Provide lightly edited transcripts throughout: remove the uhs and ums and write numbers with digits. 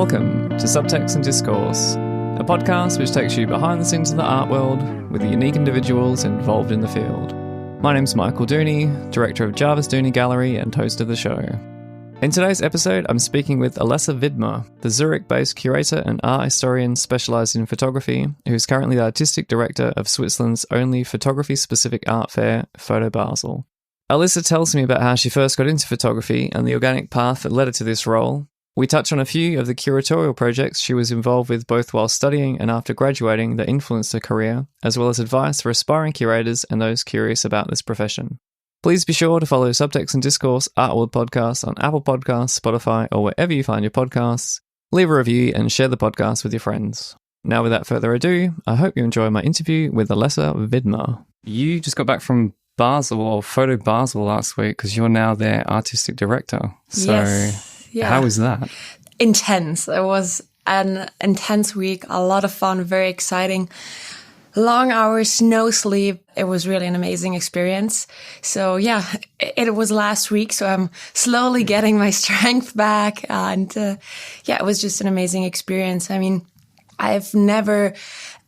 Welcome to Subtext Discourse, a podcast which takes you behind the scenes of the art world with the unique individuals involved in the field. My name's Michael Dooney, director of JARVIS Dooney Galerie and host of the show. In today's episode, I'm speaking with Alessa Widmer, the Zurich-based curator and art historian specialised in photography, who's currently the artistic director of Switzerland's only photography-specific art fair, BASEL. Alessa tells me about how she first got into photography and the organic path that led her to this role. We touch on a few of the curatorial projects she was involved with both while studying and after graduating that influenced her career, as well as advice for aspiring curators and those curious about this profession. Please be sure to follow Subtext Discourse Art World Podcast on Apple Podcasts, Spotify, or wherever you find your podcasts. Leave a review and share the podcast with your friends. Now, without further ado, I hope you enjoy my interview with Alessa Widmer. You just got back from BASEL, or Photo BASEL last week, because you're now their artistic director. So yes. Yeah. How was that? Intense. It was an intense week, a lot of fun, very exciting. Long hours, no sleep. It was really an amazing experience. So yeah, it was last week, so I'm slowly getting my strength back. And yeah, it was just an amazing experience. I mean, I've never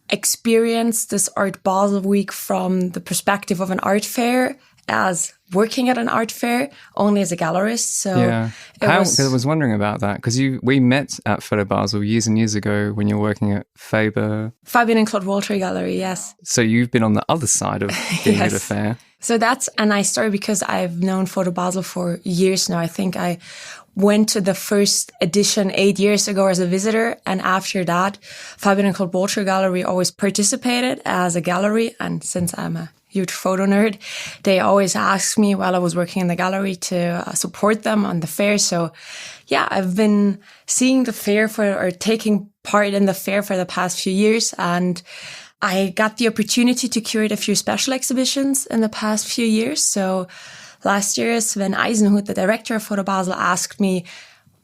experienced this Art Basel week from the perspective of an art fair as working at an art fair, only as a gallerist. So yeah, I was wondering about that because we met at Photo Basel years and years ago when you were working at Fabian and Claude Walter Gallery. Yes. So you've been on the other side of being yes. at a fair. So that's a nice story because I've known Photo Basel for years now. I think I went to the first edition 8 years ago as a visitor. And after that, Fabian and Claude Walter Gallery always participated as a gallery. And since I'm a huge photo nerd, they always asked me while I was working in the gallery to support them on the fair. So yeah, I've been seeing the fair or taking part in the fair for the past few years. And I got the opportunity to curate a few special exhibitions in the past few years. So last year, Sven Eisenhut, the director of Photo Basel, asked me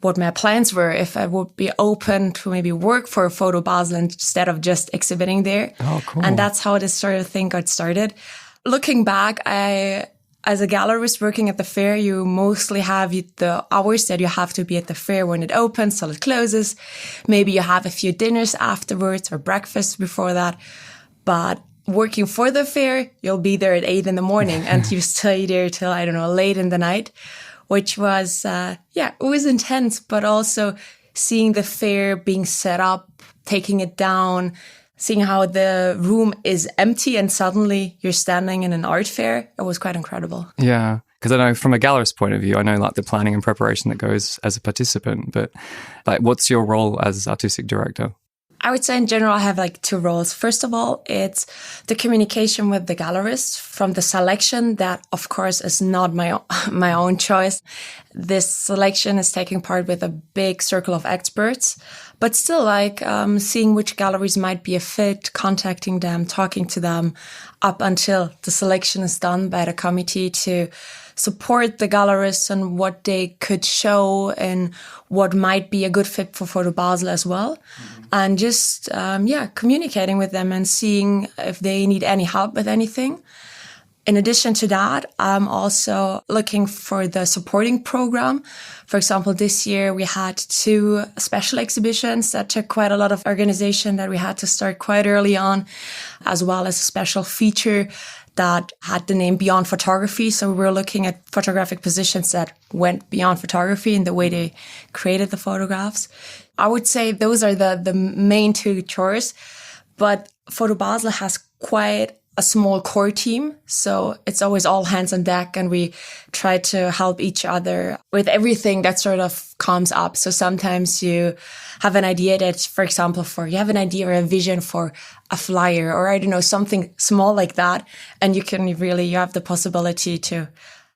what my plans were, if I would be open to maybe work for Photo Basel instead of just exhibiting there. Oh, cool. And that's how this sort of thing got started. Looking back, as a gallerist working at the fair, you mostly have the hours that you have to be at the fair when it opens till it closes. Maybe you have a few dinners afterwards or breakfast before that. But working for the fair, you'll be there at 8 a.m. and you stay there till, I don't know, late in the night, which was, it was intense, but also seeing the fair being set up, taking it down, seeing how the room is empty and suddenly you're standing in an art fair. It was quite incredible. Yeah, because I know from a gallerist point of view, I know like the planning and preparation that goes as a participant, but like what's your role as artistic director? I would say in general, I have like two roles. First of all, it's the communication with the gallerist from the selection that, of course, is not my own choice. This selection is taking part with a big circle of experts, but still like seeing which galleries might be a fit, contacting them, talking to them up until the selection is done by the committee to support the gallerists and what they could show and what might be a good fit for Photo Basel as well. Mm-hmm. And just, communicating with them and seeing if they need any help with anything. In addition to that, I'm also looking for the supporting program. For example, this year we had 2 special exhibitions that took quite a lot of organization that we had to start quite early on, as well as a special feature that had the name Beyond Photography. So we were looking at photographic positions that went beyond photography in the way they created the photographs. I would say those are the main 2 chores, but Photo Basel has quite a small core team. So it's always all hands on deck and we try to help each other with everything that sort of comes up. So sometimes you have an idea that, for example, you have an idea or a vision for a flyer or I don't know, something small like that. And you have the possibility to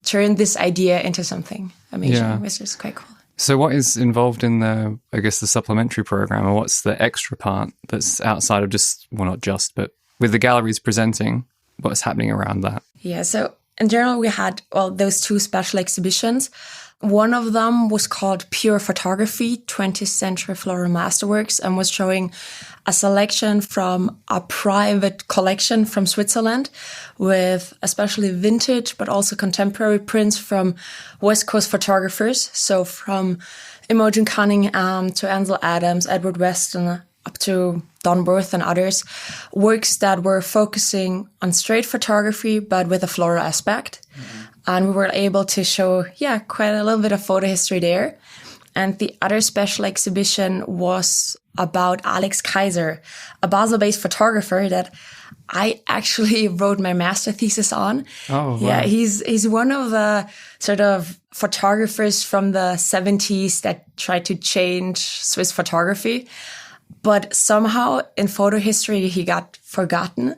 turn this idea into something amazing, which is quite cool. So what is involved in the supplementary program, or what's the extra part that's outside of just, well, not just, but with the galleries presenting, what's happening around that? Yeah, so in general, we had, those two special exhibitions. One of them was called Pure Photography, 20th Century Floral Masterworks, and was showing a selection from a private collection from Switzerland with especially vintage, but also contemporary prints from West Coast photographers. So from Imogen Cunningham to Ansel Adams, Edward Weston, up to Don Worth and others, works that were focusing on straight photography, but with a floral aspect. Mm-hmm. And we were able to show, quite a little bit of photo history there. And the other special exhibition was about Alex Kaiser, a Basel-based photographer that I actually wrote my master thesis on. Oh, wow. Yeah, he's one of the sort of photographers from the 70s that tried to change Swiss photography. But somehow in photo history, he got forgotten.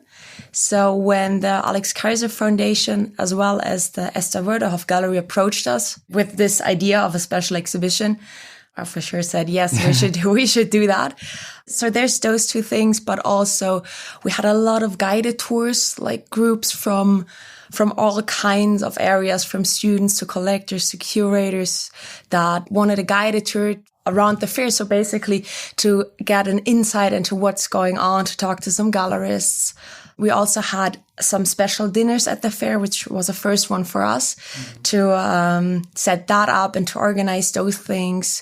So when the Alex Kaiser Foundation, as well as the Esther Wörterhoff Gallery, approached us with this idea of a special exhibition, I for sure said, yes, we should do that. So there's those two things, but also we had a lot of guided tours, like groups from all kinds of areas, from students to collectors to curators, that wanted a guided tour around the fair. So basically to get an insight into what's going on, to talk to some gallerists. We also had some special dinners at the fair, which was a first one for us, to set that up and to organize those things.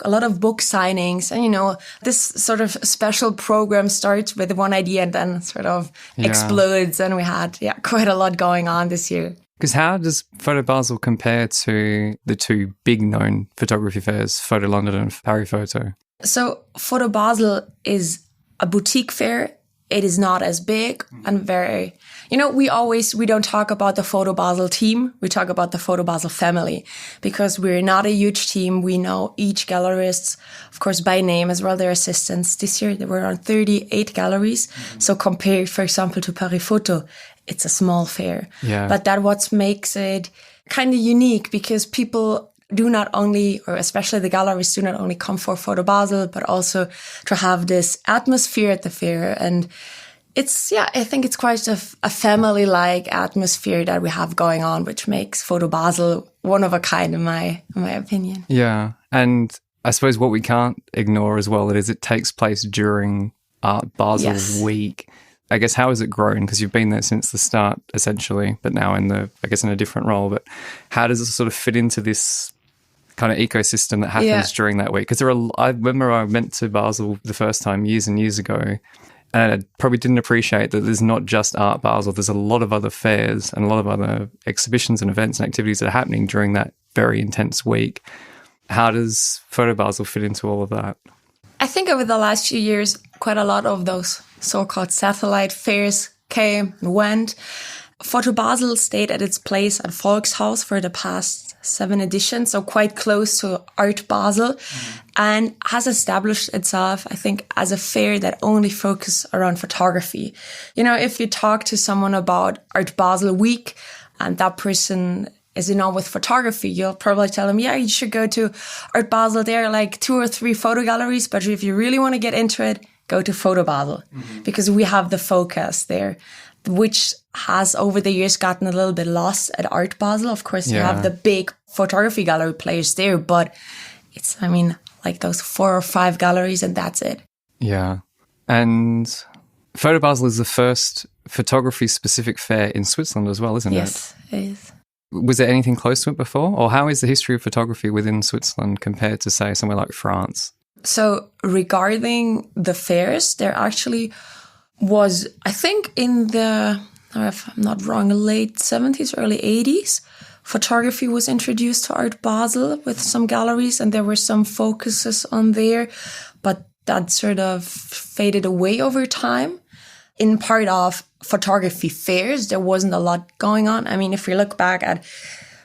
A lot of book signings. And, this sort of special program starts with one idea and then sort of explodes. And we had quite a lot going on this year. Because how does Photo Basel compare to the two big known photography fairs, Photo London and Paris Photo? So Photo Basel is a boutique fair. It is not as big and very, we don't talk about the Photo Basel team. We talk about the Photo Basel family, because we're not a huge team. We know each gallerist, of course, by name, as well their assistants. This year there were around 38 galleries. Mm-hmm. So compared, for example, to Paris Photo, it's a small fair. Yeah. But that's what makes it kind of unique, because people do not only, or especially the gallerists, do not only come for Photo Basel, but also to have this atmosphere at the fair. And it's, I think it's quite a family-like atmosphere that we have going on, which makes Photo Basel one of a kind, in my opinion. Yeah. And I suppose what we can't ignore as well is it takes place during Art Basel Week. I guess, how has it grown? Because you've been there since the start, essentially, but now in a different role. But how does it sort of fit into this kind of ecosystem that happens during that week? Because I remember I went to Basel the first time years and years ago, and I probably didn't appreciate that there's not just Art Basel. There's a lot of other fairs and a lot of other exhibitions and events and activities that are happening during that very intense week. How does Photo Basel fit into all of that? I think over the last few years, quite a lot of those so-called satellite fairs came and went. Photo Basel stayed at its place at Volkshaus for the past 7 editions, so quite close to Art Basel, and has established itself, I think, as a fair that only focuses around photography. If you talk to someone about Art Basel Week and that person is with photography, you'll probably tell them, you should go to Art Basel. There are like 2 or 3 photo galleries, but if you really want to get into it, go to Photo Basel, because we have the focus there, which has over the years gotten a little bit lost at Art Basel. Of course, you have the big photography gallery players there, but it's, like those 4 or 5 galleries and that's it. Yeah. And Photo Basel is the first photography-specific fair in Switzerland as well, isn't it? Yes, it is. Was there anything close to it before? Or how is the history of photography within Switzerland compared to, say, somewhere like France? So regarding the fairs, there actually was, I think in the, if I'm not wrong, late 70s, early 80s, photography was introduced to Art Basel with some galleries, and there were some focuses on there, but that sort of faded away over time. In part of photography fairs, there wasn't a lot going on. If you look back at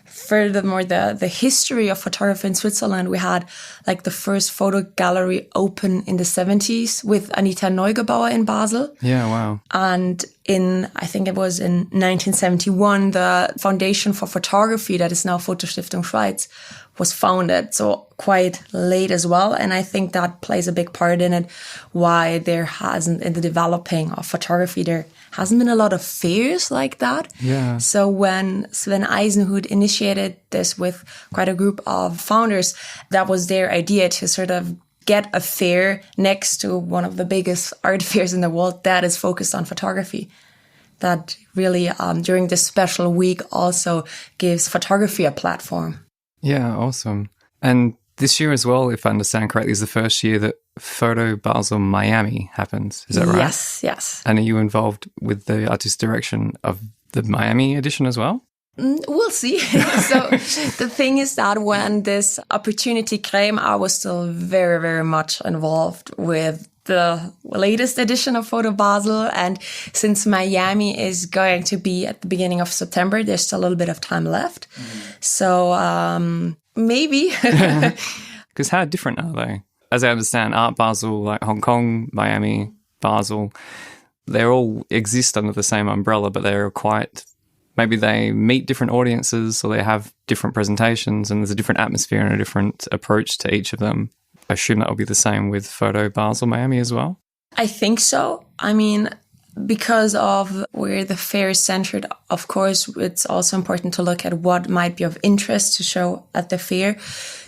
furthermore the history of photography in Switzerland, we had like the first photo gallery open in the 70s with Anita Neugebauer in Basel. Yeah, wow. And I think it was in 1971, the Foundation for Photography, that is now Fotostiftung Schweiz, was founded. So quite late as well. And I think that plays a big part in it, why there hasn't, in the developing of photography, there hasn't been a lot of fairs like that. Yeah. So when Sven Eisenhut initiated this with quite a group of founders, that was their idea, to sort of get a fair next to one of the biggest art fairs in the world that is focused on photography. That really, during this special week, also gives photography a platform. Yeah, awesome. And this year as well, if I understand correctly, is the first year that Photo Basel Miami happens. Is that right? Yes. And are you involved with the artistic direction of the Miami edition as well? We'll see. So the thing is that when this opportunity came, I was still very, very much involved with the latest edition of Photo Basel. And since Miami is going to be at the beginning of September, there's still a little bit of time left. So maybe. Because how different are they? As I understand, Art Basel, like Hong Kong, Miami, Basel, they all exist under the same umbrella, but they're quite... Maybe they meet different audiences, or they have different presentations, and there's a different atmosphere and a different approach to each of them. I assume that will be the same with Photo Basel Miami as well? I think so. I mean, because of where the fair is centered, of course, it's also important to look at what might be of interest to show at the fair.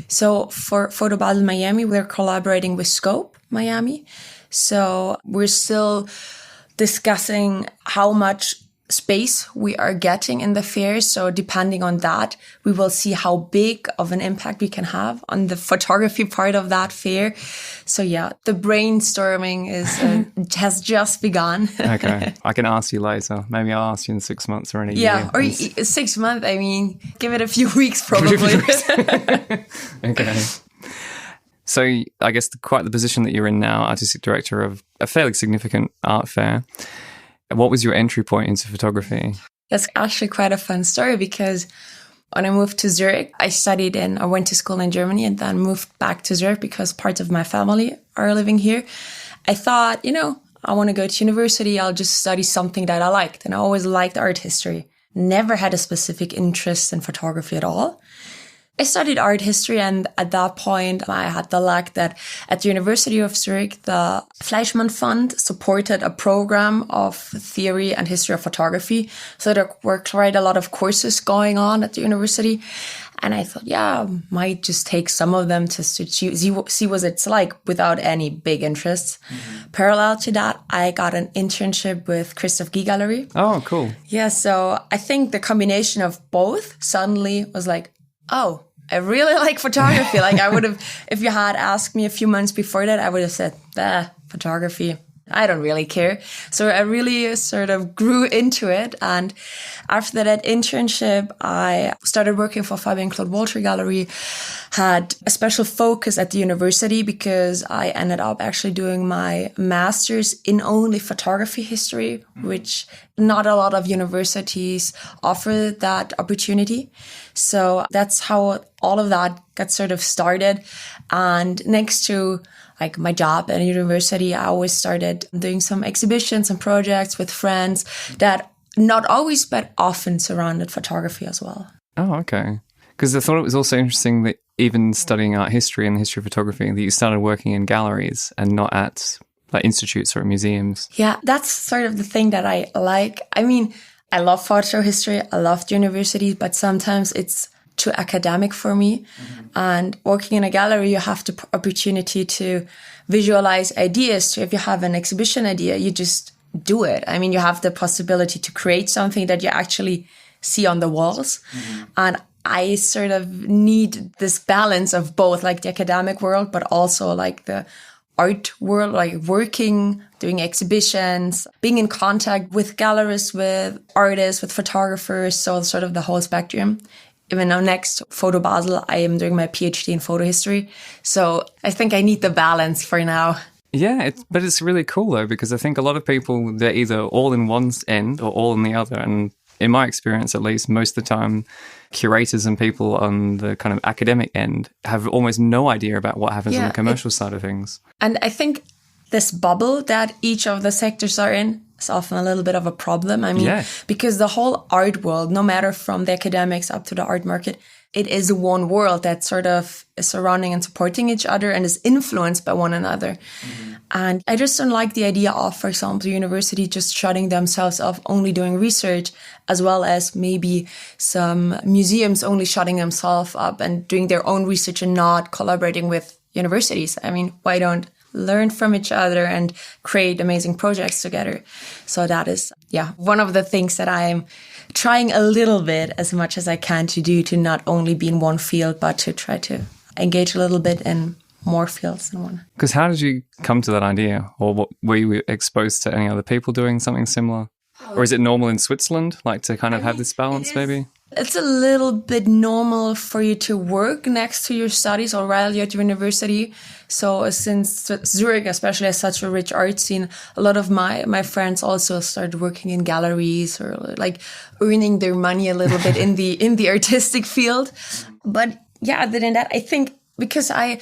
So for Photo Basel Miami, we're collaborating with Scope Miami. So we're still discussing how much space we are getting in the fair. So depending on that, we will see how big of an impact we can have on the photography part of that fair. So yeah, the brainstorming has just begun. Okay. I can ask you later. Maybe I'll ask you in 6 months or in a year. Yeah, or 6 months. I mean, give it a few weeks probably. Okay. So I guess quite the position that you're in now, artistic director of a fairly significant art fair. What was your entry point into photography? That's actually quite a fun story, because when I moved to Zurich, I went to school in Germany and then moved back to Zurich because parts of my family are living here. I thought, I want to go to university. I'll just study something that I liked. And I always liked art history. Never had a specific interest in photography at all. I studied art history, and at that point, I had the luck that at the University of Zurich, the Fleischmann Fund supported a program of theory and history of photography. So there were quite a lot of courses going on at the university. And I thought, yeah, I might just take some of them to see what it's like without any big interests. Mm-hmm. Parallel to that, I got an internship with Christoph Galerie. Oh, cool. Yeah, so I think the combination of both suddenly was like, oh, I really like photography. Like I would have, if you had asked me a few months before that, I would have said, photography, I don't really care. So I really sort of grew into it. And after that internship, I started working for Fabian Claude Walter Galerie, had a special focus at the university because I ended up actually doing my master's in only photography history, which not a lot of universities offer that opportunity. So that's how all of that got sort of started. And next to like my job at a university, I always started doing some exhibitions and projects with friends that not always, but often surrounded photography as well. Oh, okay. Because I thought it was also interesting that even studying art history and the history of photography, that you started working in galleries and not at like institutes or museums. Yeah, that's sort of the thing that I like. I mean, I love photo history. I love the university, but sometimes it's too academic for me. Mm-hmm. And working in a gallery, you have the opportunity to visualize ideas. So if you have an exhibition idea, you just do it. I mean, you have the possibility to create something that you actually see on the walls. Mm-hmm. And I sort of need this balance of both like the academic world, but also like the art world, like working, doing exhibitions, being in contact with gallerists, with artists, with photographers. So sort of the whole spectrum. Even now next Photo Basel, I am doing my PhD in photo history. So I think I need the balance for now. Yeah, but it's really cool though, because I think a lot of people, they're either all in one end or all in the other. And in my experience, at least, most of the time, curators and people on the kind of academic end have almost no idea about what happens on the commercial side of things. And I think this bubble that each of the sectors are in is often a little bit of a problem. I mean, because the whole art world, no matter from the academics up to the art market, it is one world that sort of is surrounding and supporting each other and is influenced by one another. And I just don't like the idea of, for example, university just shutting themselves off, only doing research, as well as maybe some museums only shutting themselves up and doing their own research and not collaborating with universities. I mean, why don't learn from each other and create amazing projects together? So that is, one of the things that I am trying a little bit as much as I can to do, to not only be in one field, but to try to engage a little bit in more fields than one. Because how did you come to that idea? Or were you exposed to any other people doing something similar? Or is it normal in Switzerland, like to kind of have this balance maybe? It's a little bit normal for you to work next to your studies or while you're at university. So since Zurich especially has such a rich art scene, a lot of my friends also started working in galleries or like earning their money a little bit in the artistic field. But other than that, I think because I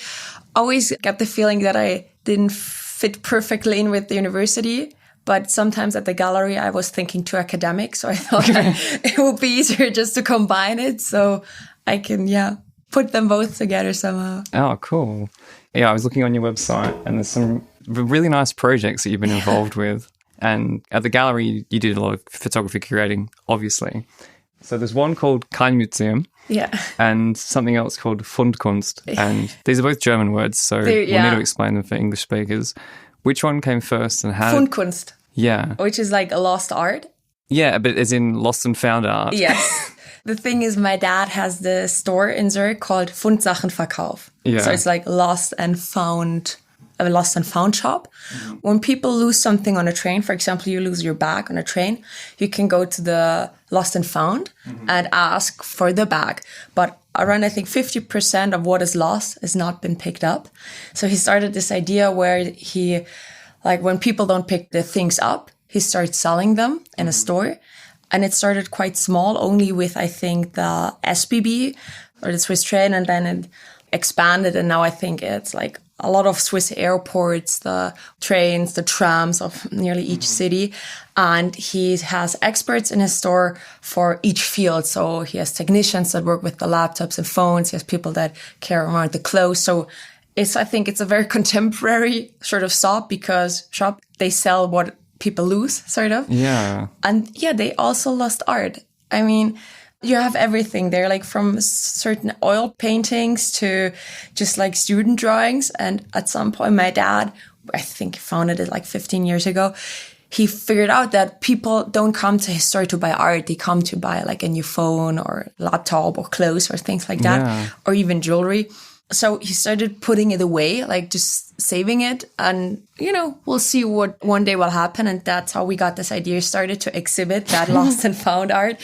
always got the feeling that I didn't fit perfectly in with the university. But sometimes at the gallery, I was thinking too academic. So I thought it would be easier just to combine it. So I can, put them both together somehow. Oh, cool. Yeah, I was looking on your website and there's some really nice projects that you've been involved with. And at the gallery, you did a lot of photography curating, obviously. So there's one called KEIN Museum. Yeah. And something else called FUNDKUNST. And these are both German words, so we'll need to explain them for English speakers. Which one came first and how? FUNDKUNST. Yeah. Which is like a lost art. Yeah, but as in lost and found art. Yes. The thing is, my dad has the store in Zurich called Fundsachenverkauf. Yeah. So it's like a lost and found shop. When people lose something on a train, for example, you lose your bag on a train, you can go to the lost and found and ask for the bag. But around, I think, 50% of what is lost has not been picked up. So he started this idea where he, like when people don't pick the things up, he starts selling them in a store. And it started quite small, only with, I think, the SBB or the Swiss train, and then it expanded. And now I think it's like a lot of Swiss airports, the trains, the trams of nearly each city. And he has experts in his store for each field. So he has technicians that work with the laptops and phones. He has people that carry around the clothes. So I think it's a very contemporary sort of shop because they sell what people lose, sort of. Yeah. And they also lost art. I mean, you have everything there, like from certain oil paintings to just like student drawings. And at some point, my dad, I think, founded it like 15 years ago. He figured out that people don't come to his store to buy art. They come to buy like a new phone or laptop or clothes or things like that, or even jewelry. So he started putting it away, like just saving it. And, we'll see what one day will happen. And that's how we got this idea started to exhibit that lost and found art.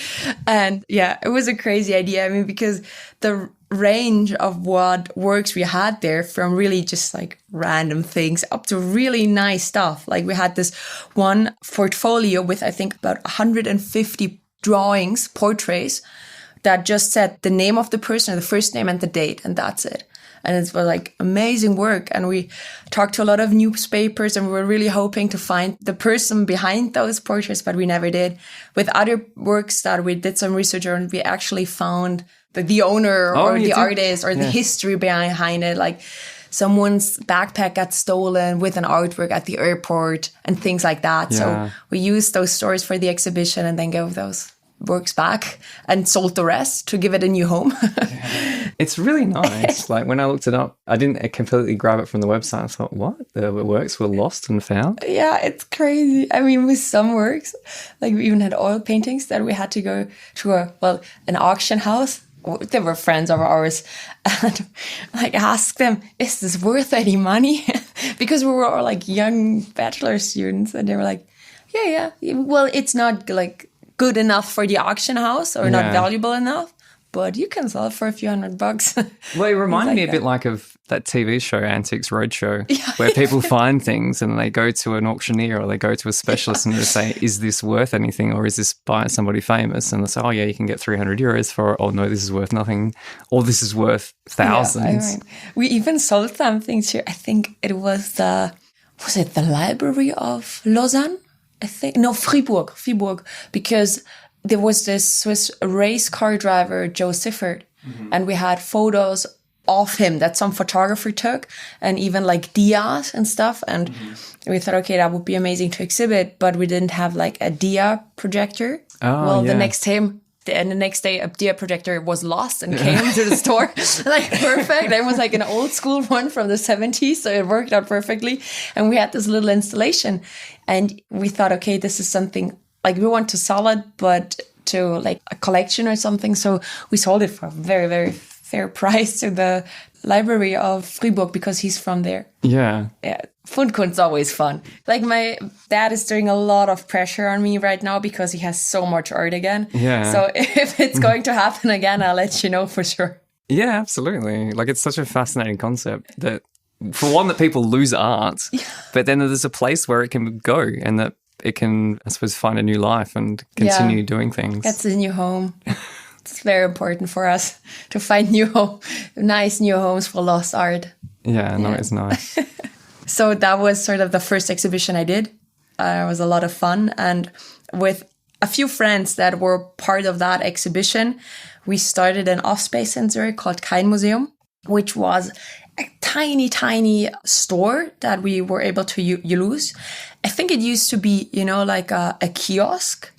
And it was a crazy idea. I mean, because the range of what works we had there, from really just like random things up to really nice stuff. Like we had this one portfolio with, I think, about 150 drawings, portraits, that just said the name of the person, the first name and the date, and that's it. And it was like amazing work. And we talked to a lot of newspapers and we were really hoping to find the person behind those portraits, but we never did. With other works that we did some research on, we actually found the owner or the artist or the history behind it. Like someone's backpack got stolen with an artwork at the airport and things like that. Yeah. So we used those stories for the exhibition and then gave those works back and sold the rest to give it a new home. It's really nice. Like when I looked it up, I didn't completely grab it from the website. I thought, what? The works were lost and found? Yeah, it's crazy. I mean, with some works, like we even had oil paintings that we had to go to an auction house. They were friends of ours, and like ask them, is this worth any money? Because we were all like young bachelor students, and they were like, yeah. Well, it's not like good enough for the auction house or not valuable enough, but you can sell it for a few $100. Well, it reminded me a bit like of that TV show, Antiques Roadshow, where people find things and they go to an auctioneer or they go to a specialist and they say, is this worth anything, or is this by somebody famous? And they say, oh yeah, you can get 300 euros for it. Oh no, this is worth nothing. Or this is worth thousands. Yeah, we even sold some things here. I think it was the Library of Lausanne? I think, no, Fribourg, because there was this Swiss race car driver, Joe Siffert, and we had photos of him that some photographer took, and even like dias and stuff. And we thought, okay, that would be amazing to exhibit, but we didn't have like a dia projector. The next day, a dia projector was lost and came to the store. Like, perfect. It was like an old school one from the 70s, so it worked out perfectly. And we had this little installation, and we thought, okay, this is something like we want to sell it, but to like a collection or something. So we sold it for a very, very fair price to the library of Fribourg because he's from there. Yeah. FUNDKUNST is always fun. Like, my dad is doing a lot of pressure on me right now because he has so much art again. Yeah. So if it's going to happen again, I'll let you know for sure. Yeah, absolutely. Like, it's such a fascinating concept that, for one, that people lose art, but then there's a place where it can go and that it can, I suppose, find a new life and continue doing things. That's a new home. It's very important for us to find nice new homes for lost art. Yeah, no, it's nice. So that was sort of the first exhibition I did. It was a lot of fun. And with a few friends that were part of that exhibition, we started an off space in Zurich called KEIN Museum, which was a tiny, tiny store that we were able to use. I think it used to be, like a kiosk.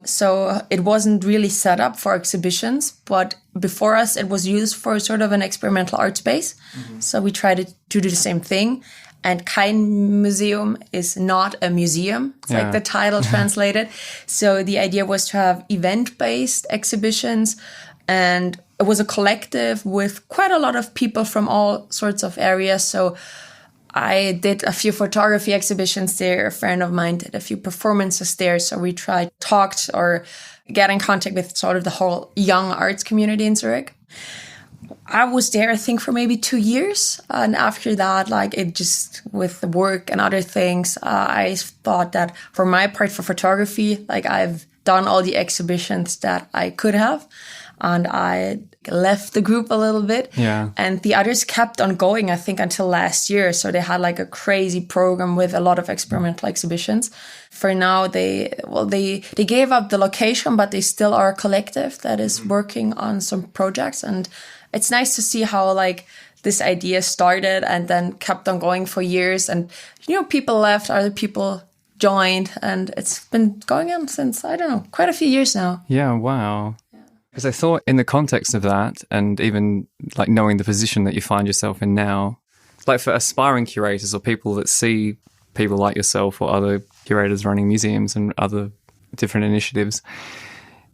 So it wasn't really set up for exhibitions, but before us, it was used for sort of an experimental art space. So we tried to do the same thing. And KEIN Museum is not a museum. It's like the title translated. So the idea was to have event-based exhibitions. And it was a collective with quite a lot of people from all sorts of areas. So I did a few photography exhibitions there. A friend of mine did a few performances there. So we talked or get in contact with sort of the whole young arts community in Zurich. I was there, I think, for maybe 2 years. And after that, like, it just, with the work and other things, I thought that for my part, for photography, like, I've done all the exhibitions that I could have. And I left the group a little bit. Yeah. And the others kept on going, I think, until last year. So they had like a crazy program with a lot of experimental exhibitions. For now, they gave up the location, but they still are a collective that is working on some projects. And it's nice to see how, like, this idea started and then kept on going for years. And, people left, other people joined, and it's been going on since, I don't know, quite a few years now. Yeah, wow. Because I thought, in the context of that, and even like knowing the position that you find yourself in now, like for aspiring curators or people that see people like yourself or other curators running museums and other different initiatives,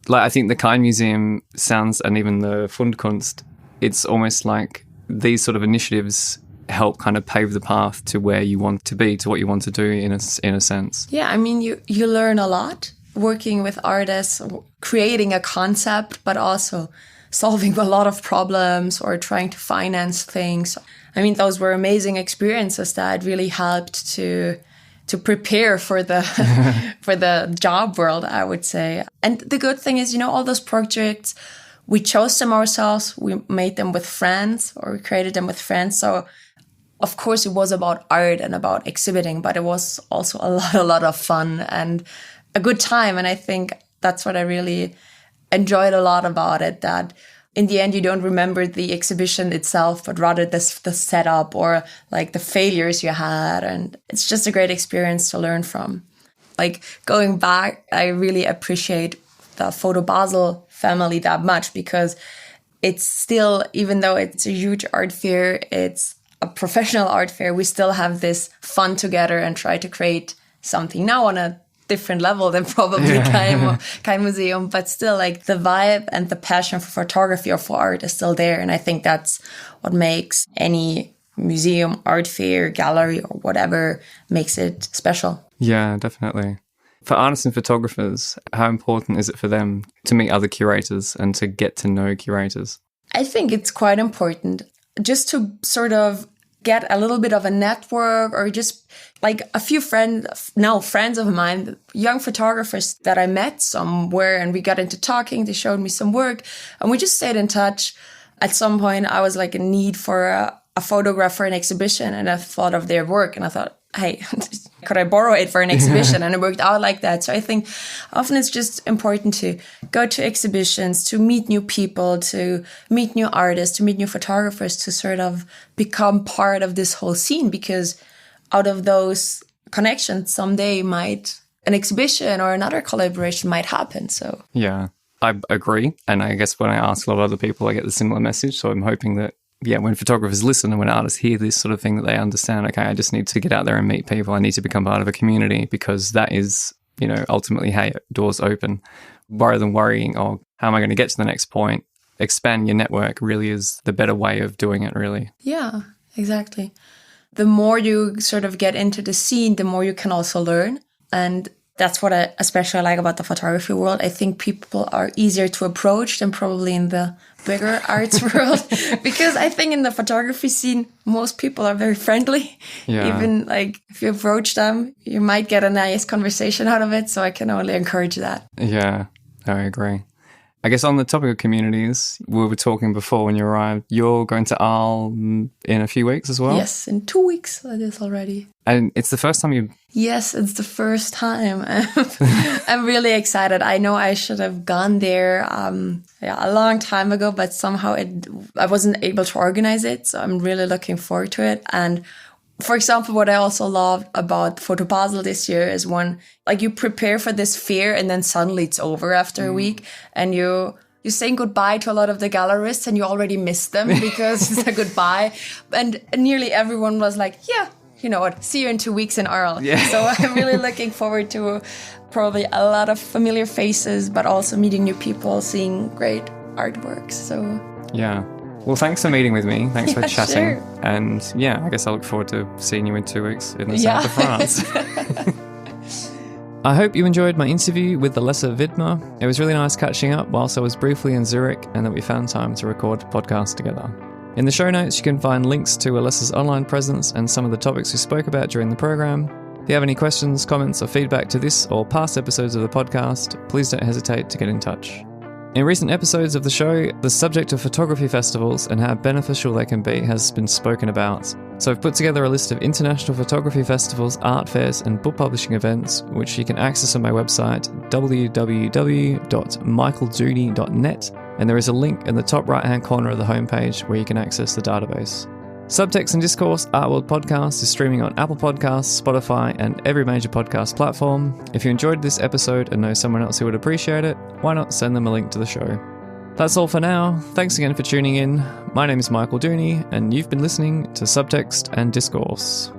like, I think the KEIN Museum sounds, and even the FUNDKUNST, it's almost like these sort of initiatives help kind of pave the path to where you want to be, to what you want to do in a sense. Yeah, I mean, you learn a lot working with artists, creating a concept, but also solving a lot of problems or trying to finance things. I mean, those were amazing experiences that really helped to prepare for the for the job world, I would say. And the good thing is, all those projects, we chose them ourselves. We made them with friends, or we created them with friends. So, of course, it was about art and about exhibiting, but it was also a lot of fun and a good time. And I think that's what I really enjoyed a lot about it, that in the end, you don't remember the exhibition itself, but rather the setup or like the failures you had. And it's just a great experience to learn from. Like, going back, I really appreciate the Photo BASEL family that much, because it's still, even though it's a huge art fair, it's a professional art fair, we still have this fun together and try to create something now on a different level than probably KEIN Museum, but still, like, the vibe and the passion for photography or for art is still there. And I think that's what makes any museum, art fair, gallery, or whatever makes it special. Yeah, definitely. For artists and photographers, how important is it for them to meet other curators and to get to know curators? I think it's quite important just to sort of get a little bit of a network, or just like a few friends of mine, young photographers that I met somewhere, and we got into talking. They showed me some work and we just stayed in touch. At some point, I was like in need for a photograph for an exhibition, and I thought of their work and I thought, hey, could I borrow it for an exhibition? And it worked out like that. So I think often it's just important to go to exhibitions, to meet new people, to meet new artists, to meet new photographers, to sort of become part of this whole scene, because out of those connections, someday an exhibition or another collaboration might happen. So yeah, I agree. And I guess when I ask a lot of other people, I get the similar message. So I'm hoping that, yeah, when photographers listen and when artists hear this sort of thing, that they understand, okay, I just need to get out there and meet people. I need to become part of a community, because that is, ultimately, hey, doors open. Rather than worrying, oh, how am I going to get to the next point? Expand your network really is the better way of doing it, really. Yeah, exactly. The more you sort of get into the scene, the more you can also learn. And that's what I especially like about the photography world. I think people are easier to approach than probably in the bigger arts world, because I think in the photography scene, most people are very friendly. Yeah. Even like if you approach them, you might get a nice conversation out of it. So I can only encourage that. Yeah, I agree. I guess on the topic of communities, we were talking before when you arrived, you're going to Arles in a few weeks as well? Yes, in 2 weeks that is already. And it's the first time you... Yes, it's the first time. I'm really excited. I know I should have gone there a long time ago, but somehow I wasn't able to organize it. So I'm really looking forward to it. And for example, what I also love about Photo BASEL this year is you prepare for this fair and then suddenly it's over after a week, and you're saying goodbye to a lot of the gallerists and you already miss them because it's a goodbye. And nearly everyone was like, yeah, you know what, see you in 2 weeks in Arles. Yeah. So I'm really looking forward to probably a lot of familiar faces, but also meeting new people, seeing great artworks. So yeah. Well, thanks for meeting with me. Thanks for chatting. Sure. And yeah, I guess I look forward to seeing you in 2 weeks in the south of France. I hope you enjoyed my interview with Alessa Widmer. It was really nice catching up whilst I was briefly in Zurich, and that we found time to record a podcast together. In the show notes, you can find links to Alessa's online presence and some of the topics we spoke about during the program. If you have any questions, comments, or feedback to this or past episodes of the podcast, please don't hesitate to get in touch. In recent episodes of the show, the subject of photography festivals and how beneficial they can be has been spoken about. So I've put together a list of international photography festivals, art fairs, and book publishing events, which you can access on my website, www.michaeldooney.net, and there is a link in the top right-hand corner of the homepage where you can access the database. Subtext Discourse Art World Podcast is streaming on Apple Podcasts, Spotify, and every major podcast platform. If you enjoyed this episode and know someone else who would appreciate it, why not send them a link to the show? That's all for now. Thanks again for tuning in. My name is Michael Dooney, and you've been listening to Subtext and Discourse.